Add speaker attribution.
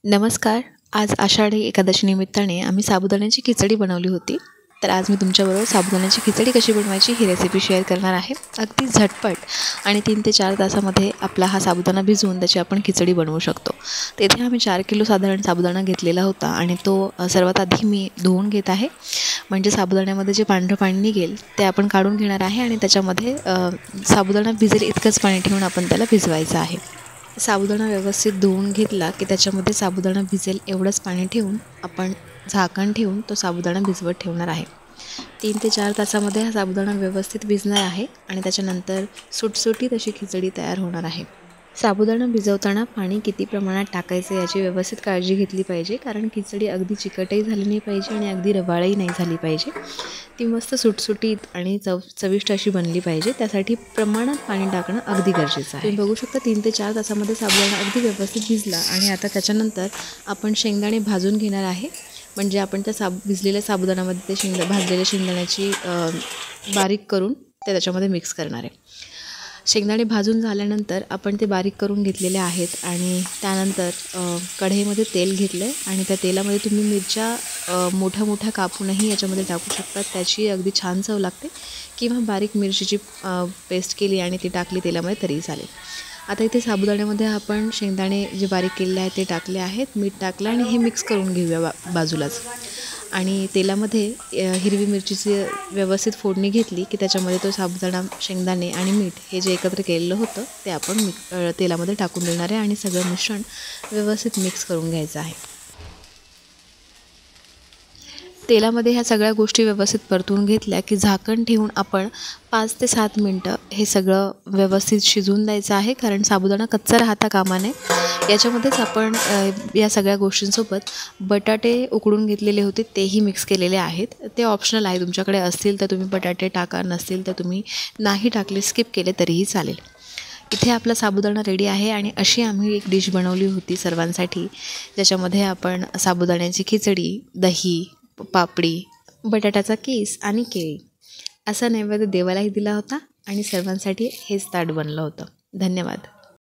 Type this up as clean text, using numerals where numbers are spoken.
Speaker 1: नमस्कार. आज आषाढी एकादशी निमित्ताने आम्ही साबुदाण्याची खिचडी बनवली होती. तर आज मी तुमच्याबरोबर साबुदाण्याची खिचडी कशी बनवायची ही रेसिपी शेअर करणार आहे. अगदी झटपट आणि 3 ते 4 तासामध्ये आपला हा साबुदाणा भिजवून त्याची आपण खिचडी बनवू शकतो. तेथे आम्ही 4 किलो साधारण साबुदाणा घेतलेला होता आणि तो सर्वात आधी मी धुवून घेत आहे. म्हणजे साबुदाण्यामध्ये जे पांढरं पाणी निघेल ते आपण काढून घेणार आहे आणि त्याच्यामध्ये साबुदाणा भिजेल इतकंच पाणी ठेवून आपण त्याला भिजवायचं आहे. साबुदाणा व्यवस्थित धुवून घेतला की त्याच्यामध्ये साबुदाणा भिजेल एवढंच पाणी ठेवून आपण झाकण ठेवून तो साबुदाणा भिजवत ठेवणार आहे. 3 ते 4 तासामध्ये हा साबुदाणा व्यवस्थित भिजणार आहे आणि त्याच्यानंतर सुटसुटीत अशी खिचडी तयार होणार आहे. साबुदाणा भिजवताना पाणी किती प्रमाणात टाकायचं याची व्यवस्थित काळजी घेतली पाहिजे, कारण खिचडी अगदी चिकटही झाली नाही पाहिजे आणि अगदी रवाळही नाही झाली पाहिजे. ती मस्त सुटसुटीत आणि चविष्ट अशी बनली पाहिजे. त्यासाठी प्रमाणात पाणी टाकणं अगदी गरजेचं आहे. तुम्ही बघू शकता 3 ते 4 तासामध्ये साबुदाणा अगदी व्यवस्थित भिजला आणि आता त्याच्यानंतर आपण शेंगदाणे भाजून घेणार आहे. म्हणजे आपण त्या भिजलेल्या साबुदाण्यामध्ये ते भाजलेल्या शेंगदाण्याची बारीक करून ते त्याच्यामध्ये मिक्स करणार आहे. शेंगदाणे भाजून झाल्यानंतर आपण ते बारीक करून घेतलेले आहेत आणि त्यानंतर कढईमध्ये तेल घेतलं आहे आणि त्या तेलामध्ये तुम्ही मिरच्या मोठ्या मोठ्या कापूनही याच्यामध्ये टाकू शकता. त्याची अगदी छान चव लागते. किंवा बारीक मिरचीची पेस्ट केली आणि ती टाकली तेलामध्ये तरी चालेल. आता इथे साबुदाण्यामध्ये आपण शेंगदाणे जे बारीक केलेले आहेत ते टाकले आहेत, मीठ टाकलं आणि हे मिक्स करून घेऊया बाजूलाच. आणि तेलामध्ये हिरवी मिरचीची व्यवस्थित फोडणी घेतली की त्याच्यामध्ये तो साबुदाणा, शेंगदाणे आणि मीठ हे जे एकत्र केलेलं होतं ते आपण तेलामध्ये टाकून देणार आहे आणि सगळं मिश्रण व्यवस्थित मिक्स करून घ्यायचं आहे. तेलामध्ये ह्या सगळ्या गोष्टी व्यवस्थित परतून घेतल्या की झाकण ठेवून आपण 5 ते 7 मिनटं हे सगळं व्यवस्थित शिजवून द्यायचं आहे, कारण साबुदाणा कच्चा राहता कामा नये. याच्यामध्येच आपण या सगळ्या गोष्टींसोबत बटाटे उकडून घेतलेले होते तेही मिक्स केलेले आहेत. ते ऑप्शनल आहे, तुमच्याकडे असतील तर तुम्ही बटाटे टाका, नसतील तर तुम्ही नाही टाकले, स्किप केले तरीही चालेल. इथे आपला साबुदाणा रेडी आहे आणि अशी आम्ही एक डिश बनवली होती सर्वांसाठी, ज्याच्यामध्ये आपण साबुदाण्याची खिचडी, दही, पापडी, बटाट्याचा कीस आणि केळी असा नैवेद्य देवालाही दिला होता आणि सर्वांसाठी हेच ताट बनलं होतं. धन्यवाद.